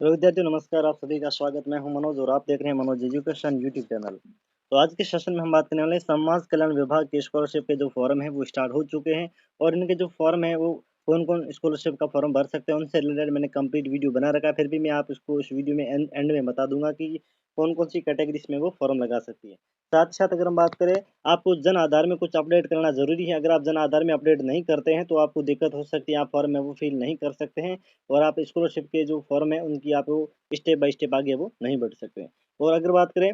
तो विद्यार्थियों नमस्कार, आप सभी का स्वागत। मैं हूं मनोज और आप देख रहे हैं मनोज एजुकेशन यूट्यूब चैनल। तो आज के सेशन में हम बात करने वाले हैं समाज कल्याण विभाग के स्कॉलरशिप के जो फॉर्म है वो स्टार्ट हो चुके हैं और इनके जो फॉर्म है वो कौन-कौन स्कॉलरशिप का फॉर्म भर सकते हैं उनसे रिलेटेड मैंने कंप्लीट वीडियो बना रखा है। फिर भी मैं आप इसको इस वीडियो में एंड एंड में बता दूंगा कि कौन-कौन सी कैटेगरीज में वो फॉर्म लगा सकती है। साथ ही साथ अगर हम बात करें आपको जन आधार में कुछ अपडेट करना ज़रूरी है। अगर आप जन आधार में अपडेट नहीं करते हैं तो आपको दिक्कत हो सकती है, आप फॉर्म में वो फिल नहीं कर सकते हैं और आप स्कॉलरशिप के जो फॉर्म है उनकी आप वो स्टेप बाय स्टेप आगे वो नहीं बढ़ सकते हैं। और अगर बात करें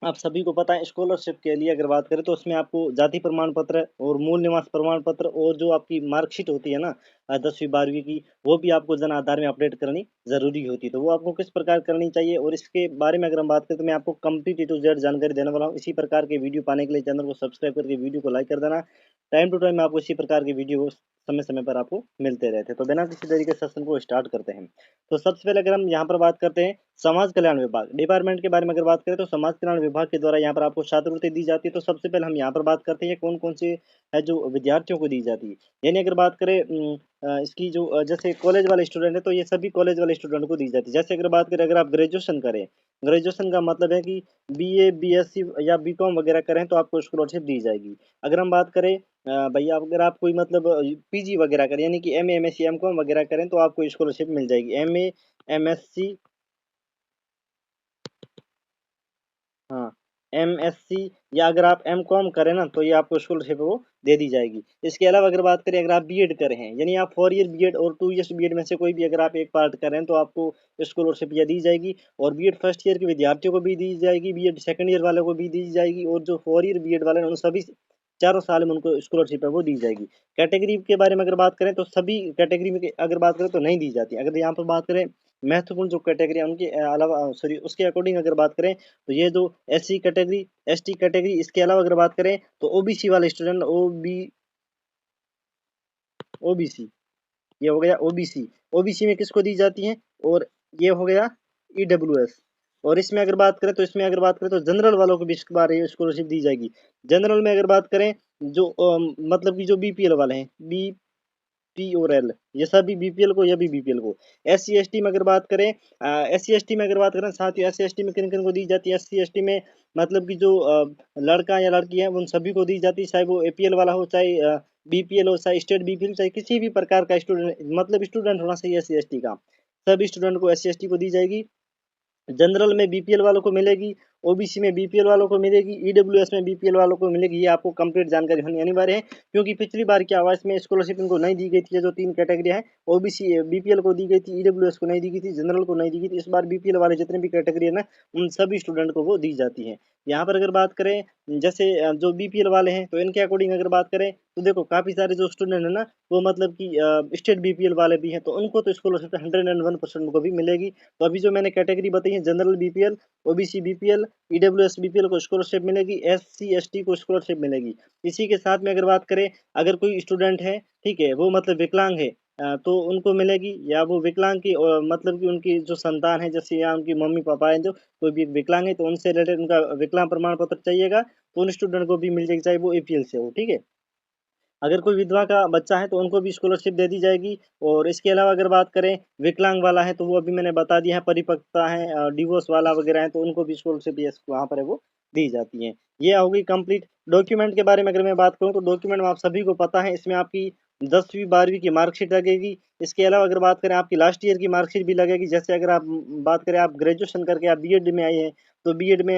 आप सभी को पता है स्कॉलरशिप के लिए अगर बात करें तो उसमें आपको जाति प्रमाण पत्र और मूल निवास प्रमाण पत्र और जो आपकी मार्कशीट होती है ना 10वीं 12वीं की वो भी आपको जन आधार में अपडेट करनी ज़रूरी होती है। तो वो आपको किस प्रकार करनी चाहिए और इसके बारे में अगर हम बात करें तो मैं आपको कंप्लीट ए टू जेड जानकारी देने वाला हूँ। इसी प्रकार के वीडियो पाने के लिए चैनल को सब्सक्राइब करके वीडियो को लाइक कर देना। टाइम टू टाइम आपको इसी प्रकार की वीडियो समय-समय पर आपको मिलते रहते हैं। तो बिना किसी तरीके से सेशन को स्टार्ट करते हैं। तो सबसे पहले अगर हम यहाँ पर बात करते हैं समाज कल्याण विभाग डिपार्टमेंट के बारे में अगर बात करें तो समाज कल्याण विभाग के द्वारा यहाँ पर आपको छात्रवृत्ति दी जाती है। तो सबसे पहले हम यहाँ पर बात करते हैं कौन-कौन से है जो विद्यार्थियों को दी जाती है। यानी अगर बात करें इसकी जो जैसे कॉलेज वाले स्टूडेंट है तो ये सभी कॉलेज वाले स्टूडेंट को दी जाती है। जैसे अगर बात करें अगर आप ग्रेजुएशन करें, ग्रेजुएशन का मतलब है कि बीए, बीएससी या बीकॉम वगैरह करें तो आपको स्कॉलरशिप दी जाएगी। अगर हम बात करें भैया अगर आप कोई मतलब पीजी वगैरह करें यानी कि एमए, एमएससी, एमकॉम वगैरह करें तो आपको स्कॉलरशिप मिल जाएगी। एमए, एमएससी हाँ, एमएससी या अगर आप एमकॉम करें ना तो ये आपको स्कॉलरशिप वो दे दी जाएगी। इसके अलावा अगर बात करें अगर आप बीएड कर रहे हैं यानी आप 4 ईयर बीएड और 2 इयर्स बीएड में से कोई भी अगर आप एक पार्ट कर रहे हैं तो आपको स्कॉलरशिप ये दी जाएगी और बीएड फर्स्ट ईयर के विद्यार्थियों को भी दी जाएगी, बीएड सेकंड ईयर वालों को भी दी जाएगी और जो 4 ईयर बीएड वाले हैं उन सभी चारों साल में उनको स्कॉलरशिप है वो दी जाएगी। कैटेगरी के बारे में अगर बात करें तो सभी कैटेगरी में अगर बात करें तो नहीं दी जाती। अगर यहाँ पर बात करें महत्वपूर्ण जो कैटेगरी है उनके अलावा सॉरी उसके अकॉर्डिंग अगर बात करें तो ये जो एससी कैटेगरी, एसटी कैटेगरी इसके अलावा अगर बात करें तो ओबीसी वाले स्टूडेंट ओबीसी ये हो गया ओबीसी। ओबीसी में किसको दी जाती हैं और ये हो गया ईडब्ल्यूएस। और इसमें अगर बात करें तो जनरल वालों को भी इस बार ये स्कॉलरशिप दी जाएगी। जनरल में अगर बात करें जो मतलब कि जो बीपीएल वाले हैं बी पी और एल ये सभी बीपीएल को, ये भी बीपीएल को। एससी एसटी में अगर बात करें एससी एसटी में अगर बात करें साथ ही एससी एसटी में किन किन को दी जाती है। एससी एसटी में मतलब कि जो लड़का या लड़की है उन सभी को दी जाती है, चाहे वो एपीएल वाला हो, चाहे बीपीएल हो, चाहे स्टेट बीपीएल, चाहे किसी भी प्रकार का स्टूडेंट मतलब स्टूडेंट होना चाहिए एससी एसटी का। सभी स्टूडेंट को एससी एसटी को दी जाएगी। जनरल में बीपीएल वालों को मिलेगी, ओबीसी में बीपीएल वालों को मिलेगी, ईडब्ल्यूएस में बीपीएल वालों को मिलेगी। ये आपको कंप्लीट जानकारी होनी अनिवार्य है क्योंकि पिछली बार क्या हुआ इसमें स्कॉलरशिप इनको नहीं दी गई थी। ये जो 3 कैटेगरी है ओबीसी बीपीएल को दी गई थी, ईडब्ल्यूएस को नहीं दी गई थी, जनरल को नहीं दी गई थी। इस बार बीपीएल वाले जितने भी कैटेगरी है ना उन सभी स्टूडेंट को वो दी जाती है। यहाँ पर अगर बात करें जैसे जो बीपीएल वाले हैं तो इनके अकॉर्डिंग अगर बात करें तो देखो काफ़ी सारे जो स्टूडेंट है ना वो मतलब कि स्टेट बीपीएल वाले भी हैं तो उनको तो स्कॉलरशिप 101% को भी मिलेगी। तो अभी जो मैंने कैटेगरी बताई है general BPL, OBC BPL, EWS BPL को स्कॉलरशिप मिलेगी, एससी एसटी को स्कॉलरशिप मिलेगी। इसी के साथ में अगर बात करें अगर कोई स्टूडेंट है ठीक है वो मतलब विकलांग है तो उनको मिलेगी या वो विकलांग की मतलब कि उनकी जो संतान है जैसे या उनकी मम्मी पापा हैं जो कोई भी विकलांग है तो उनसे रिलेटेड उनका विकलांग प्रमाण पत्र चाहिएगा तो उन स्टूडेंट को भी मिल जाएगी चाहे वो एपीएल से हो। ठीक है, अगर कोई विधवा का बच्चा है तो उनको भी स्कॉलरशिप दे दी जाएगी। और इसके अलावा अगर बात करें विकलांग वाला है तो वो अभी मैंने बता दिया है, परिपक्वता है डिवोर्स वाला वगैरह है तो उनको भी स्कॉलरशिप ये वहाँ पर है वो दी जाती है। ये हो गई कंप्लीट। डॉक्यूमेंट के बारे में अगर मैं बात करूँ तो डॉक्यूमेंट में आप सभी को पता है इसमें आपकी 10वीं 12वीं की मार्कशीट लगेगी। इसके अलावा अगर बात करें आपकी लास्ट ईयर की मार्कशीट भी लगेगी। जैसे अगर आप बात करें आप ग्रेजुएशन करके आप बीएड में आए हैं तो बीएड में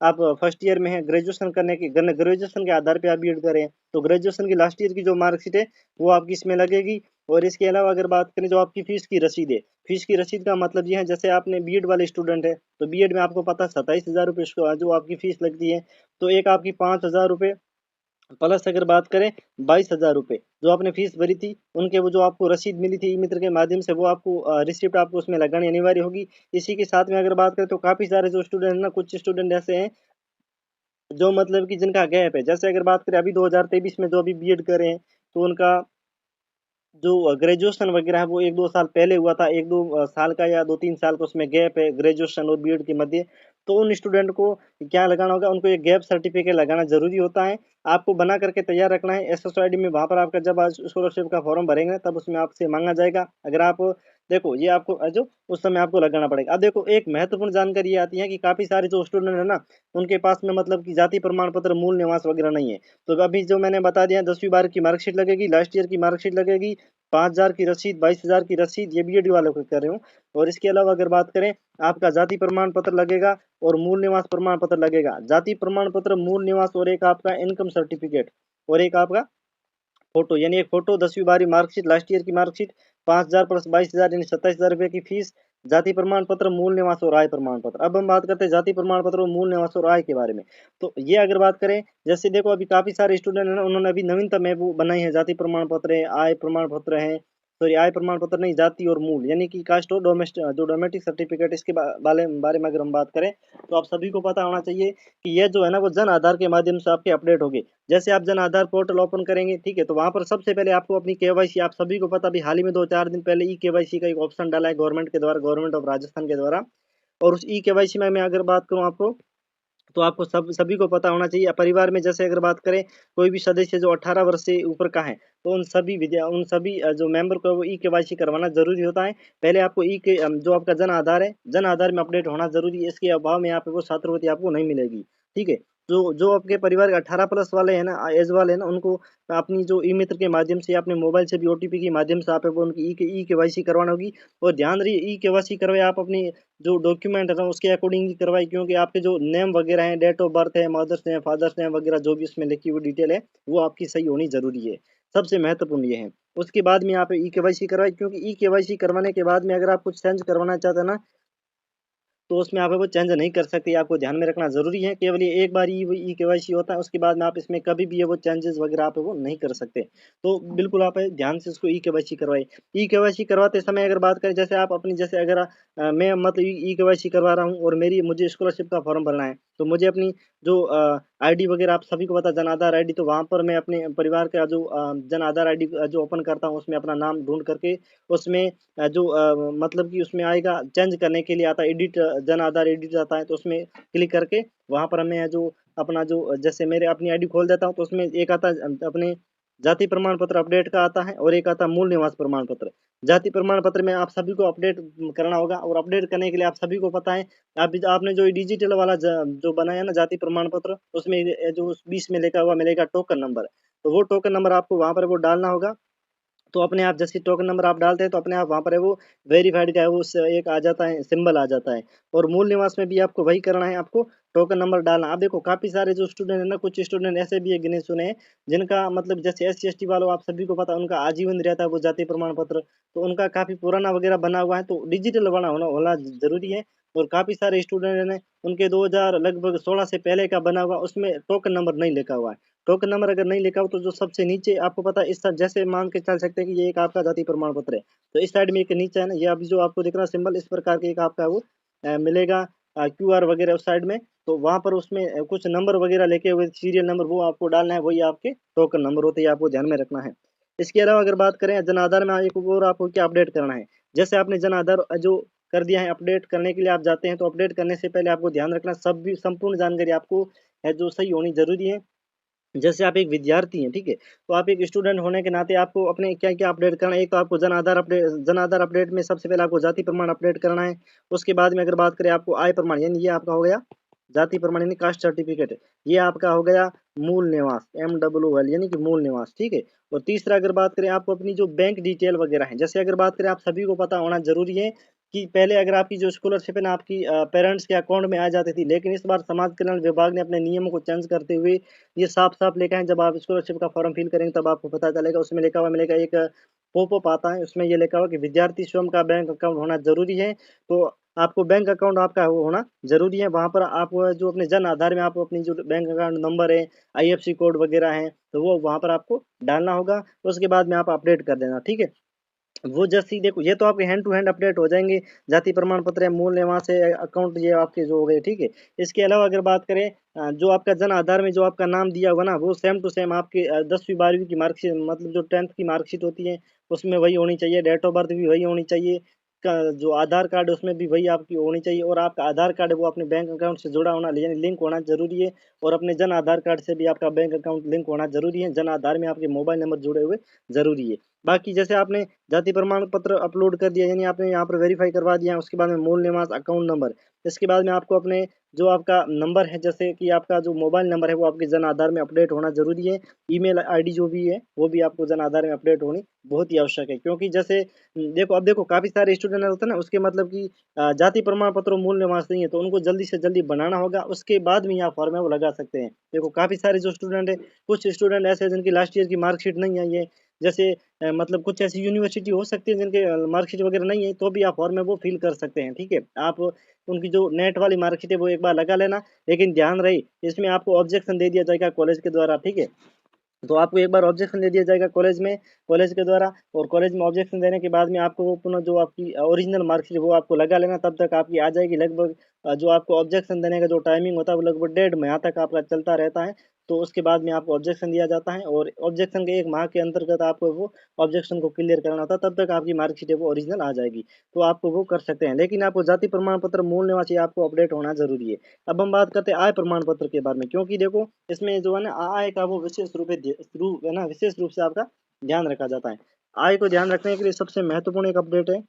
आप फर्स्ट ईयर में हैं, ग्रेजुएशन करने के ग्रेजुएशन के आधार पे आप बीएड करें तो ग्रेजुएशन की लास्ट ईयर की जो मार्कशीट है वो आपकी इसमें लगेगी। और इसके अलावा अगर बात करें जो आपकी फीस की रसीद है, फीस की रसीद का मतलब ये है जैसे आपने बीएड वाले स्टूडेंट है तो बीएड में आपको पता है 27,000 रुपये जो आपकी फीस लगती है। तो एक आपकी 5,000 रुपये प्लस अगर बात करें 22,000 रुपये जो आपने फीस भरी थी उनके वो जो आपको रसीद मिली थी ई मित्र के माध्यम से वो आपको रिसिप्ट आपको उसमें लगानी अनिवार्य होगी। इसी के साथ में अगर बात करें तो काफ़ी सारे जो स्टूडेंट है ना कुछ स्टूडेंट ऐसे हैं जो मतलब कि जिनका गैप है। जैसे अगर बात करें अभी 2023 में जो अभी बीएड कर रहे हैं तो उनका जो ग्रेजुएशन वगैरह है वो 1-2 साल पहले हुआ था। 1-2 साल का या 2-3 साल का उसमें गैप है ग्रेजुएशन और बीएड के मध्य। तो उन स्टूडेंट को क्या लगाना होगा, उनको एक गैप सर्टिफिकेट लगाना ज़रूरी होता है। आपको बना करके तैयार रखना है एसएसआईडी में। वहाँ पर आपका जब आज स्कॉलरशिप का फॉर्म भरेंगे तब उसमें आपसे माँगा जाएगा। अगर आप देखो ये आपको जो उस समय आपको लगाना पड़ेगा। अब देखो एक महत्वपूर्ण जानकारी ये आती है कि काफी सारे जो स्टूडेंट है ना, उनके पास में मतलब कि जाति प्रमाण पत्र, मूल निवास वगैरह नहीं है। तो अभी जो मैंने बता दिया, 10वीं 12वीं की मार्कशीट लगेगी, लास्ट ईयर की मार्कशीट लगेगी, 5,000 की रसीद, 22,000 की रसीद, ये बीएड वालों को कर रहे हूँ। और इसके अलावा अगर बात करें, आपका जाति प्रमाण पत्र लगेगा और मूल निवास प्रमाण पत्र लगेगा। जाति प्रमाण पत्र, मूल निवास और एक आपका इनकम सर्टिफिकेट और एक आपका फोटो, यानी एक फोटो, 10वीं 12वीं मार्कशीट, लास्ट ईयर की मार्कशीट, 5,000 प्लस 22,000 यानी 27,000 रुपये की फीस, जाति प्रमाण पत्र, मूल निवास और आय प्रमाण पत्र। अब हम बात करते हैं जाति प्रमाण पत्र और मूल निवास और आय के बारे में। तो ये अगर बात करें, जैसे देखो अभी काफी सारे स्टूडेंट है ना, उन्होंने अभी नवीनतम है वो बनाई है, जाति प्रमाण पत्र है, आय प्रमाण पत्र है, सॉरी आय प्रमाण पत्र नहीं, जाति और मूल, यानी कि कास्ट और डोमेस्टिक जो डोमेस्टिक सर्टिफिकेट, इसके बारे में अगर हम बात करें, तो आप सभी को पता होना चाहिए कि यह जो है ना वो जन आधार के माध्यम से आपके अपडेट होगी। जैसे आप जन आधार पोर्टल ओपन करेंगे, ठीक है, तो वहां पर सबसे पहले आपको अपनी केवाईसी, आप सभी को पता भी हाल ही में 2-4 दिन पहले ई केवाईसी का एक ऑप्शन डाला है गवर्नमेंट के द्वारा, गवर्नमेंट ऑफ राजस्थान के द्वारा। और उस ई केवाईसी में मैं अगर बात करूं आपको, तो आपको सभी को पता होना चाहिए। परिवार में जैसे अगर बात करें, कोई भी सदस्य जो 18 वर्ष से ऊपर का है, तो उन सभी जो मेंबर को वो ई केवाईसी करवाना जरूरी होता है। पहले आपको जो आपका जन आधार है, जन आधार में अपडेट होना जरूरी है। इसके अभाव में यहाँ पे वो छात्रवृत्ति आपको नहीं मिलेगी। ठीक है, जो जो आपके परिवार के 18 प्लस वाले हैं ना, एज वाले हैं ना, उनको अपनी जो ई मित्र के माध्यम से, अपने मोबाइल से भी ओटीपी के माध्यम से आप वो उनकी ई केवाईसी करवाना होगी। और ध्यान रहिए, ई केवाईसी करवाए आप अपनी जो डॉक्यूमेंट है ना उसके अकॉर्डिंग ही करवाई, क्योंकि आपके जो नेम वगैरह है, डेट ऑफ बर्थ है, मदर्स नेम, फादर्स नेम वगैरह जो भी उसमें लिखी हुई डिटेल है, वो आपकी सही होनी जरूरी है। सबसे महत्वपूर्ण ये है। उसके बाद में आप ई केवाईसी करवाई, क्योंकि ई केवाईसी करवाने के बाद में अगर आप कुछ चेंज करवाना चाहते हैं ना, तो उसमें आप वो चेंज नहीं कर सकते। आपको ध्यान में रखना जरूरी है। केवल ये एक बार ई केवाईसी होता है, उसके बाद में आप इसमें कभी भी ये वो चेंजेस वगैरह आप वो नहीं कर सकते। तो बिल्कुल आप ध्यान से उसको ई केवाईसी करवाए। ई केवाईसी करवाते समय अगर बात करें, जैसे आप अपनी, जैसे अगर मैं मतलब ई केवाईसी करवा रहा हूँ और मेरी मुझे स्कॉलरशिप का फॉर्म भरना है, तो मुझे अपनी जो आईडी वगैरह, आप सभी को पता जन आधार आईडी, तो वहां पर मैं अपने परिवार का जो जन आधार आईडी जो ओपन करता हूँ, उसमें अपना नाम ढूंढ करके उसमें जो मतलब कि उसमें आएगा चेंज करने के लिए आता है, एडिट जन आधार एडिट आता है, तो उसमें क्लिक करके वहां पर हमें जो अपना जो, जैसे मेरे अपनी आईडी खोल देता हूँ, तो उसमें एक आता है अपने जाति प्रमाण पत्र अपडेट का आता है, और एक आता है मूल निवास प्रमाण पत्र। जाति प्रमाण पत्र में आप सभी को अपडेट करना होगा, और अपडेट करने के लिए आप सभी को पता है, आपने जो डिजिटल वाला जो बनाया ना जाति प्रमाण पत्र, उसमें जो 20 में लिखा हुआ मिलेगा टोकन नंबर, तो वो टोकन नंबर आपको वहां पर वो डालना होगा। तो अपने आप जैसे टोकन नंबर आप डालते हैं, तो अपने आप वहां पर है वो वेरीफाइड का है वो एक आ जाता है, सिंबल आ जाता है। और मूल निवास में भी आपको वही करना है, आपको टोकन नंबर डालना। आप देखो काफी सारे जो स्टूडेंट है ना, कुछ स्टूडेंट ऐसे भी है गिने चुने हैं, जिनका मतलब जैसे SC ST वालों, आप सभी को पता है, उनका आजीवन रहता है वो जाति प्रमाण पत्र, तो उनका काफी पुराना वगैरह बना हुआ है, तो डिजिटल बना होना होना जरूरी है। और काफी सारे स्टूडेंट ने उनके 2000 लगभग 16 से पहले का बना हुआ, उसमें टोकन नंबर नहीं लिखा हुआ है। टोकन नंबर अगर नहीं लिखा हो, तो जो सबसे नीचे आपको पता है, इस तरह जैसे मान के चल सकते हैं कि ये एक आपका जाति प्रमाण पत्र है, तो इस साइड में एक नीचे है ना, ये अभी जो आपको दिख रहा है सिंबल, इस प्रकार के एक आपका वो मिलेगा QR वगैरह उस साइड में। तो वहां पर उसमें कुछ नंबर वगैरह लेके हुए सीरियल नंबर, वो आपको डालना है, वही आपके टोकन नंबर होते हैं, आपको ध्यान में रखना है। इसके अलावा अगर बात करें जन आधार में, एक और आपको क्या अपडेट करना है। जैसे आपने जन आधार जो कर दिया है, अपडेट करने के लिए आप जाते हैं, तो अपडेट करने से पहले आपको ध्यान रखना, सब भी संपूर्ण जानकारी आपको है जो सही होनी जरूरी है। जैसे आप एक विद्यार्थी हैं, ठीक है, तो आप एक स्टूडेंट होने के नाते आपको अपने क्या क्या अपडेट करना है। एक तो आपको जन आधार अपडेट में सबसे पहले आपको जाति प्रमाण अपडेट करना है। उसके बाद में अगर बात करें, आपको आय प्रमाण, यानी ये आपका हो गया जाति प्रमाण यानी कास्ट सर्टिफिकेट, ये आपका हो गया मूल निवास, MWL यानी कि मूल निवास, ठीक है। और तीसरा अगर बात करें, आपको अपनी जो बैंक डिटेल वगैरह है, जैसे अगर बात करें, आप सभी को पता होना जरूरी है कि पहले अगर आपकी जो स्कॉलरशिप है ना, आपकी पेरेंट्स के अकाउंट में आ जाती थी, लेकिन इस बार समाज कल्याण विभाग ने अपने नियमों को चेंज करते हुए ये साफ साफ लिखा है। जब आप स्कॉलरशिप का फॉर्म फिल करेंगे, तब आपको पता चलेगा, उसमें लिखा हुआ मिलेगा, एक पॉपअप आता है, उसमें ये लिखा हुआ कि विद्यार्थी स्वयं का बैंक अकाउंट होना जरूरी है। तो आपको बैंक अकाउंट आपका होना जरूरी है। वहां पर आप जो अपने जन आधार में आप अपनी जो बैंक अकाउंट नंबर है, IFSC कोड वगैरह है, तो वो वहां पर आपको डालना होगा। उसके बाद में आप अपडेट कर देना, ठीक है। वो जैसे ही देखो, ये तो आपके हैंड टू हैंड अपडेट हो जाएंगे। जाति प्रमाण पत्र है, मूल निवास है, अकाउंट, ये आपके जो हो गए, ठीक है। इसके अलावा अगर बात करें, जो आपका जन आधार में जो आपका नाम दिया हुआ ना, वो सेम टू सेम आपके 10वीं 12वीं की मार्कशीट, मतलब जो 10th की मार्कशीट होती है, उसमें वही होनी चाहिए। डेट ऑफ बर्थ भी वही होनी चाहिए। जो आधार कार्ड है उसमें भी वही आपकी होनी चाहिए। और आपका आधार कार्ड है वो अपने बैंक अकाउंट से जुड़ा होना, यानी लिंक होना जरूरी है। और अपने जन आधार कार्ड से भी आपका बैंक अकाउंट लिंक होना जरूरी है। जन आधार में आपके मोबाइल नंबर जुड़े हुए जरूरी है। बाकी जैसे आपने जाति प्रमाण पत्र अपलोड कर दिया, यानी आपने यहाँ पर वेरीफाई करवा दिया, उसके बाद में मूल निवास अकाउंट नंबर, इसके बाद में आपको अपने जो आपका नंबर है, जैसे कि आपका जो मोबाइल नंबर है वो आपके जन आधार में अपडेट होना जरूरी है। ईमेल आईडी जो भी है वो भी आपको जन आधार में अपडेट होनी बहुत ही आवश्यक है, क्योंकि जैसे देखो, अब देखो काफी सारे स्टूडेंट होते हैं ना, उसके मतलब कि जाति प्रमाण पत्र और मूल निवास नहीं है, तो उनको जल्दी से जल्दी बनाना होगा, उसके बाद में यहाँ फॉर्म है वो लगा सकते हैं। देखो काफी सारे जो स्टूडेंट है, कुछ स्टूडेंट ऐसे हैं जिनकी लास्ट ईयर की मार्कशीट नहीं आई है, जैसे मतलब कुछ ऐसी यूनिवर्सिटी हो सकती है जिनके मार्कशीट वगैरह नहीं है, तो भी आप फॉर्म है वो फिल कर सकते हैं। ठीक है, आप उनकी जो नेट वाली मार्कशीट है वो एक बार लगा लेना, लेकिन ध्यान रहे इसमें आपको ऑब्जेक्शन दे दिया जाएगा कॉलेज के द्वारा। ठीक है, तो आपको एक बार ऑब्जेक्शन दे दिया जाएगा कॉलेज में, कॉलेज के द्वारा, और कॉलेज में ऑब्जेक्शन देने के बाद में आपको वो पुनः जो आपकी ओरिजिनल मार्कशीट है वो आपको लगा लेना, तब तक आपकी आ जाएगी। लगभग जो आपको ऑब्जेक्शन देने का जो टाइमिंग होता है वो लगभग 1.5 महीना तक आपका चलता रहता है। तो उसके बाद में आपको ऑब्जेक्शन दिया जाता है, और ऑब्जेक्शन के 1 माह के अंतर्गत आपको वो ऑब्जेक्शन को क्लियर करना होता है, तब तक आपकी मार्कशीट है वो ओरिजिनल आ जाएगी। तो आपको वो कर सकते हैं, लेकिन आपको जाति प्रमाण पत्र, मूल निवासी आपको अपडेट होना जरूरी है। अब हम बात करते हैं आय प्रमाण पत्र के बारे में, क्योंकि देखो इसमें जो है ना आय का वो विशेष रूप है ना, विशेष रूप से आपका ध्यान रखा जाता है। आय को ध्यान रखने के लिए सबसे महत्वपूर्ण एक अपडेट है।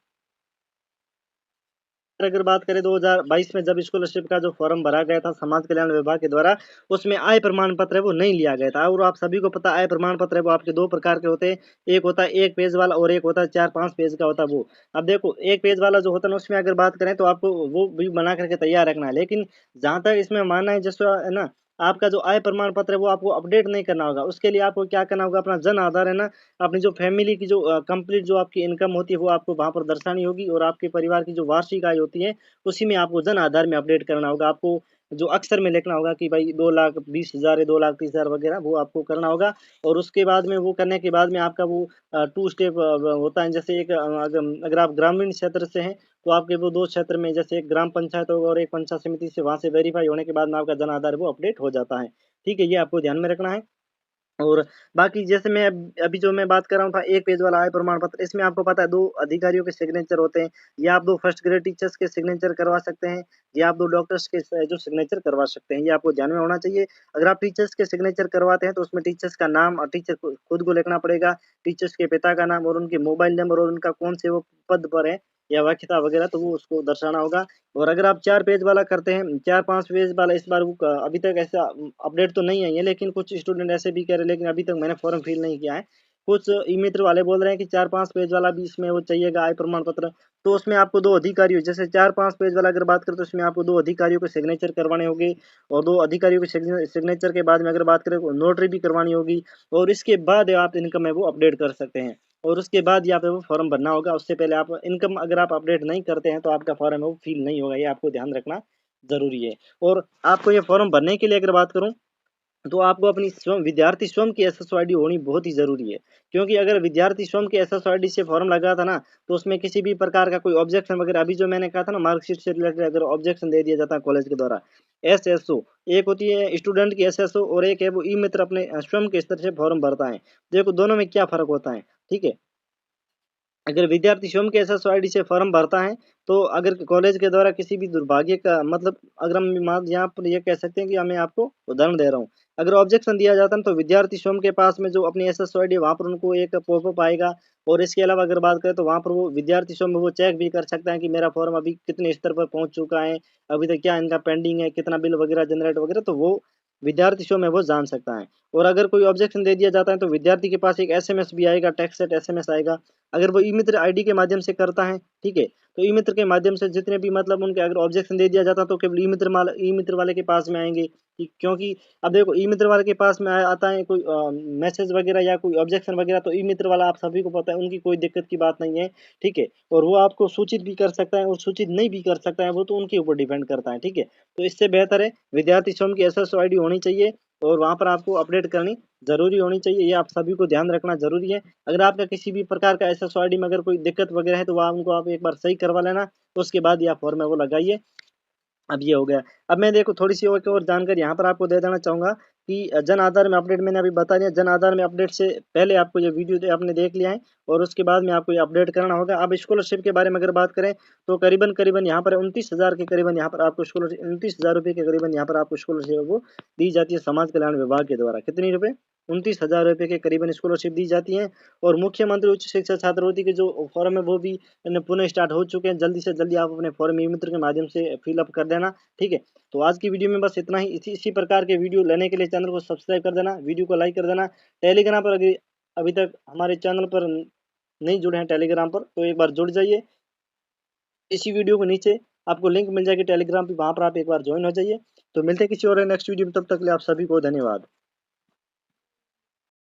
अगर बात करें 2022 में जब स्कॉलरशिप का जो फॉर्म भरा गया था समाज कल्याण विभाग के द्वारा, उसमें आय प्रमाण पत्र है वो नहीं लिया गया था। और आप सभी को पता आय प्रमाण पत्र है वो आपके दो प्रकार के होते हैं, एक होता है 1 पेज वाला और एक होता है 4-5 पेज का होता है वो। अब देखो 1 पेज वाला जो होता है ना, उसमें अगर बात करें तो आपको वो भी बना करके तैयार रखना है, लेकिन जहां तक इसमें मानना है जैसे है ना, आपका जो आय प्रमाण पत्र है वो आपको अपडेट नहीं करना होगा। उसके लिए आपको क्या करना होगा, अपना जन आधार है ना, अपनी जो फैमिली की जो कंप्लीट जो आपकी इनकम होती है वो आपको वहां पर दर्शानी होगी, और आपके परिवार की जो वार्षिक आय होती है उसी में आपको जन आधार में अपडेट करना होगा। आपको जो अक्षर में लिखना होगा कि भाई 2,20,000 है, 2,30,000 वगैरह वो आपको करना होगा। और उसके बाद में वो करने के बाद में आपका वो 2 स्टेप होता है। जैसे एक अगर आप ग्रामीण क्षेत्र से हैं तो आपके वो 2 क्षेत्र में, जैसे एक ग्राम पंचायत होगा और एक पंचायत समिति से, वहां से वेरीफाई होने के बाद में आपका जन आधार वो अपडेट हो जाता है। ठीक है, ये आपको ध्यान में रखना है। और बाकी जैसे मैं अभी जो मैं बात कर रहा हूँ था 1 पेज वाला आय प्रमाण पत्र, इसमें आपको पता है 2 अधिकारियों के सिग्नेचर होते हैं, या आप 2 फर्स्ट ग्रेड टीचर्स के सिग्नेचर करवा सकते हैं, या आप 2 डॉक्टर्स के जो सिग्नेचर करवा सकते हैं। ये आपको ध्यान में होना चाहिए। अगर आप टीचर्स के सिग्नेचर करवाते हैं तो उसमें टीचर्स का नाम और टीचर को खुद को लिखना पड़ेगा, टीचर्स के पिता का नाम और उनके मोबाइल नंबर और उनका कौन से वो पद पर है या वरीयता वगैरह, तो वो उसको दर्शाना होगा। और अगर आप 4 पेज वाला करते हैं, 4-5 पेज वाला, इस बार वो अभी तक ऐसा अपडेट तो नहीं आई है, लेकिन कुछ स्टूडेंट ऐसे भी कह रहे हैं, लेकिन अभी तक मैंने फॉर्म फिल नहीं किया है। कुछ ई मित्र वाले बोल रहे हैं कि 4-5 पेज वाला भी इसमें वो चाहिएगा आय प्रमाण पत्र। तो उसमें आपको 2 अधिकारियों, जैसे 4-5 पेज वाला अगर बात करें तो उसमें आपको 2 अधिकारियों के सिग्नेचर करवाने होंगे, और 2 अधिकारियों के सिग्नेचर के बाद में अगर बात करें तो नोटरी भी करवानी होगी, और इसके बाद आप इनकम है वो अपडेट कर सकते हैं। और उसके बाद यहाँ पे वो फॉर्म भरना होगा, उससे पहले आप इनकम अगर आप अपडेट नहीं करते हैं तो आपका फॉर्म है वो फिल नहीं होगा, ये आपको ध्यान रखना जरूरी है। और आपको ये फॉर्म भरने के लिए अगर बात करूं तो आपको अपनी स्वयं विद्यार्थी स्वयं की एसएसआईडी होनी बहुत ही ज़रूरी है, क्योंकि अगर विद्यार्थी स्वयं की एसएसआईडी से फॉर्म लगा था ना, तो उसमें किसी भी प्रकार का कोई ऑब्जेक्शन वगैरह, अभी जो मैंने कहा था ना मार्कशीट से रिलेटेड अगर ऑब्जेक्शन दे दिया जाता है कॉलेज के द्वारा, एसएसओ, एक होती है स्टूडेंट की एसएसओ और एक है वो ई मित्र अपने स्वयं के स्तर से फॉर्म भरता है। देखो दोनों में क्या फ़र्क होता है, ठीक है। अगर विद्यार्थी स्वयं के एसएसआईडी से फॉर्म भरता है, तो अगर कॉलेज के द्वारा किसी भी दुर्भाग्य का मतलब, अगर हम यहाँ पर ये कह सकते हैं कि मैं आपको उदाहरण दे रहा हूँ, अगर ऑब्जेक्शन दिया जाता है ना, तो विद्यार्थी स्वयं के पास में जो अपनी एसएसआईडी वहाँ पर उनको एक पॉपअप आएगा, और इसके अलावा अगर बात करें तो वहाँ पर वो विद्यार्थी स्वयं वो चेक भी कर सकता है कि मेरा फॉर्म अभी कितने स्तर पर पहुँच चुका है, अभी तक क्या इनका पेंडिंग है, कितना बिल वगैरह जनरेट वगैरह, तो वो विद्यार्थी स्वयं है वो जान सकता है। और अगर कोई ऑब्जेक्शन दे दिया जाता है तो विद्यार्थी के पास एक एसएमएस भी आएगा, टेक्स्ट सेट एसएमएस आएगा। अगर वो ई मित्र आईडी के माध्यम से करता है, ठीक है, तो ई मित्र के माध्यम से जितने भी मतलब उनके अगर ऑब्जेक्शन दे दिया जाता है तो केवल ई मित्र वाले के पास में आएंगे। क्योंकि अब देखो ई मित्र वाले के पास में आता है कोई मैसेज वगैरह या कोई ऑब्जेक्शन वगैरह, तो ई मित्र वाला आप सभी को पता है उनकी कोई दिक्कत की बात नहीं है, ठीक है। और वो आपको सूचित भी कर सकता है और सूचित नहीं भी कर सकता है, वो तो उनके ऊपर डिपेंड करता है, ठीक है। तो इससे बेहतर है विद्यार्थी स्वयं की एसएस आईडी होनी चाहिए, और वहाँ पर आपको अपडेट करनी ज़रूरी होनी चाहिए, ये आप सभी को ध्यान रखना ज़रूरी है। अगर आपका किसी भी प्रकार का एसएसआईडी में अगर कोई दिक्कत वगैरह है तो वहाँ उनको आप एक बार सही करवा लेना, तो उसके बाद ही आप फॉर्म है वो लगाइए। अब ये हो गया। अब मैं देखो थोड़ी-सी और एक और जानकारी यहाँ पर आपको दे देना चाहूँगा कि जन आधार में अपडेट मैंने अभी बता दिया, जन आधार में अपडेट से पहले आपको ये वीडियो आपने देख लिया है, और उसके बाद में आपको ये अपडेट करना होगा। अब स्कॉलरशिप के बारे में अगर बात करें तो करीबन-करीबन यहाँ पर 29,000 के करीबन यहाँ पर आपको स्कॉलरशिप, 29,000 रुपए के करीबन यहाँ पर आपको स्कॉलरशिप वो दी जाती है समाज कल्याण विभाग के द्वारा। कितनी रुपए? 29,000 रुपये के करीबन स्कॉलरशिप दी जाती है। और मुख्यमंत्री उच्च शिक्षा छात्रवृत्ति के जो फॉर्म है वो भी पुनः स्टार्ट हो चुके हैं। जल्दी से जल्दी आप अपने फॉर्म ई मित्र के माध्यम से फिलअप कर देना, ठीक है। तो आज की वीडियो में बस इतना ही। इसी प्रकार के वीडियो लेने के लिए चैनल को सब्सक्राइब कर देना, वीडियो को लाइक कर देना। टेलीग्राम पर अभी तक हमारे चैनल पर नहीं जुड़े हैं टेलीग्राम पर, तो एक बार जुड़ जाइए। इसी वीडियो के नीचे आपको लिंक मिल जाएगी टेलीग्राम पे, वहाँ पर आप एक बार ज्वाइन हो जाइए। तो मिलते हैं किसी और नेक्स्ट वीडियो में, तब तक के लिए आप सभी को धन्यवाद।